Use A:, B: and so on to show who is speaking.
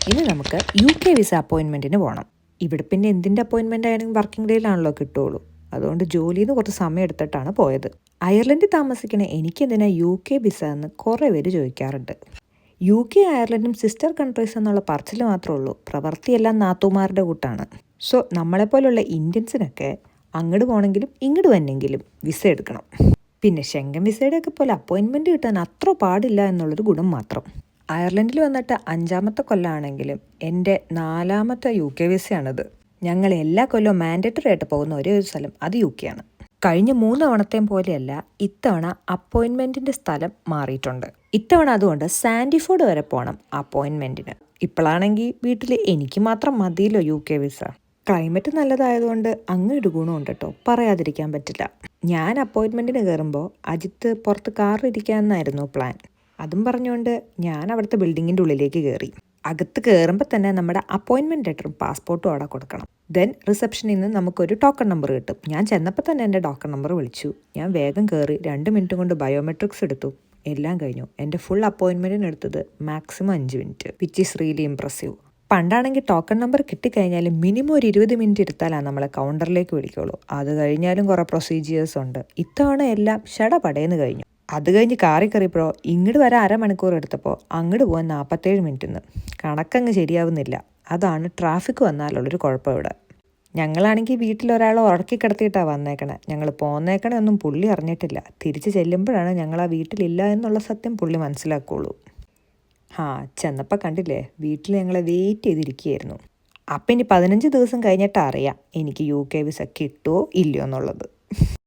A: ഇനി നമുക്ക് UK visa അപ്പോയിൻമെൻറ്റിന് പോകണം. ഇവിടെ പിന്നെ എന്തിൻ്റെ അപ്പോയിൻമെൻ്റ് ആയാലും വർക്കിംഗ് ഡേയിലാണല്ലോ കിട്ടുകയുള്ളൂ. അതുകൊണ്ട് ജോലിയിൽ നിന്ന് കുറച്ച് സമയം എടുത്തിട്ടാണ് പോയത്. അയർലൻഡിൽ താമസിക്കണ എനിക്കെന്തിനാ UK വിസ എന്ന് കുറേ പേര് ചോദിക്കാറുണ്ട്. UK അയർലൻഡും സിസ്റ്റർ കൺട്രീസ് എന്നുള്ള പറച്ചിൽ മാത്രമേ ഉള്ളൂ. പ്രവൃത്തിയെല്ലാം നാത്തൂമാരുടെ കൂട്ടാണ്. സോ നമ്മളെപ്പോലുള്ള ഇന്ത്യൻസിനൊക്കെ അങ്ങോട്ട് പോകണമെങ്കിലും ഇങ്ങോട്ട് വന്നെങ്കിലും വിസ എടുക്കണം. പിന്നെ ഷെങ്കൻ വിസയുടെയൊക്കെ പോലെ അപ്പോയിൻമെൻറ്റ് കിട്ടാൻ അത്ര പാടില്ല എന്നുള്ളൊരു ഗുണം മാത്രം. അയർലൻഡിൽ വന്നിട്ട് 5ാമത്തെ കൊല്ലമാണെങ്കിലും എൻ്റെ 4ാമത്തെ UK വിസയാണിത്. ഞങ്ങൾ എല്ലാ കൊല്ലവും മാൻഡേറ്ററി ആയിട്ട് പോകുന്ന ഒരേ ഒരു സ്ഥലം അത് UK ആണ്. കഴിഞ്ഞ 3 തവണത്തെയും പോലെയല്ല ഇത്തവണ അപ്പോയിൻമെൻറ്റിൻ്റെ സ്ഥലം മാറിയിട്ടുണ്ട്. ഇത്തവണ അതുകൊണ്ട് സാൻഡിഫോർഡ് വരെ പോകണം അപ്പോയിൻമെൻറ്റിന്. ഇപ്പോഴാണെങ്കിൽ വീട്ടിൽ എനിക്ക് മാത്രം മതിയല്ലോ UK വിസ. ക്ലൈമറ്റ് നല്ലതായതുകൊണ്ട് അങ്ങൊരു ഗുണമുണ്ട് കേട്ടോ, പറയാതിരിക്കാൻ പറ്റില്ല. ഞാൻ അപ്പോയിൻമെൻറ്റിന് കയറുമ്പോൾ അജിത്ത് പുറത്ത് കാറിലിരിക്കാമെന്നായിരുന്നു പ്ലാൻ. അതും പറഞ്ഞുകൊണ്ട് ഞാൻ അവിടുത്തെ ബിൽഡിങ്ങിൻ്റെ ഉള്ളിലേക്ക് കയറി. അകത്ത് കയറുമ്പോൾ തന്നെ നമ്മുടെ അപ്പോയിൻമെൻറ്റ് ലെറ്ററും പാസ്പോർട്ടും അവിടെ കൊടുക്കണം. ദെൻ റിസപ്ഷനിൽ നിന്ന് നമുക്കൊരു ടോക്കൺ നമ്പർ കിട്ടും. ഞാൻ ചെന്നപ്പോൾ തന്നെ എൻ്റെ ടോക്കൺ നമ്പർ വിളിച്ചു. ഞാൻ വേഗം കയറി 2 മിനിറ്റ് കൊണ്ട് ബയോമെട്രിക്സ് എടുത്തു. എല്ലാം കഴിഞ്ഞു. എൻ്റെ ഫുൾ അപ്പോയിൻമെൻറ്റിന് എടുത്തത് maximum 5 minute, which is really impressive. പണ്ടാണെങ്കിൽ ടോക്കൺ നമ്പർ കിട്ടിക്കഴിഞ്ഞാലും മിനിമം ഒരു 20 മിനിറ്റ് എടുത്താലാണ് നമ്മളെ കൗണ്ടറിലേക്ക് വിളിക്കുള്ളൂ. അത് കഴിഞ്ഞാലും കുറേ പ്രൊസീജിയേഴ്സ് ഉണ്ട്. ഇത്തവണ എല്ലാം ഷടപടയെന്ന് കഴിഞ്ഞു. അത് കഴിഞ്ഞ് കാറി കയറിയപ്പോഴോ ഇങ്ങോട്ട് വരാൻ അരമണിക്കൂർ എടുത്തപ്പോൾ അങ്ങോട്ട് പോകാൻ 47 മിനിറ്റ്. കണക്കങ്ങ് ശരിയാവുന്നില്ല. അതാണ് ട്രാഫിക് വന്നാലുള്ളൊരു കുഴപ്പം ഇവിടെ. ഞങ്ങളാണെങ്കിൽ വീട്ടിലൊരാളെ ഉറക്കി കിടത്തിയിട്ടാണ് വന്നേക്കണേ. ഞങ്ങൾ പോന്നേക്കണേ ഒന്നും പുള്ളി അറിഞ്ഞിട്ടില്ല. തിരിച്ച് ചെല്ലുമ്പോഴാണ് ഞങ്ങൾ ആ വീട്ടിലില്ല എന്നുള്ള സത്യം പുള്ളി മനസ്സിലാക്കുള്ളൂ. ചെന്നപ്പോൾ കണ്ടില്ലേ, വീട്ടിൽ ഞങ്ങളെ വെയിറ്റ് ചെയ്തിരിക്കുകയായിരുന്നു. അപ്പം ഇനി 15 ദിവസം കഴിഞ്ഞിട്ട് അറിയാം എനിക്ക് UK വിസ കിട്ടുമോ ഇല്ലയോ എന്നുള്ളത്.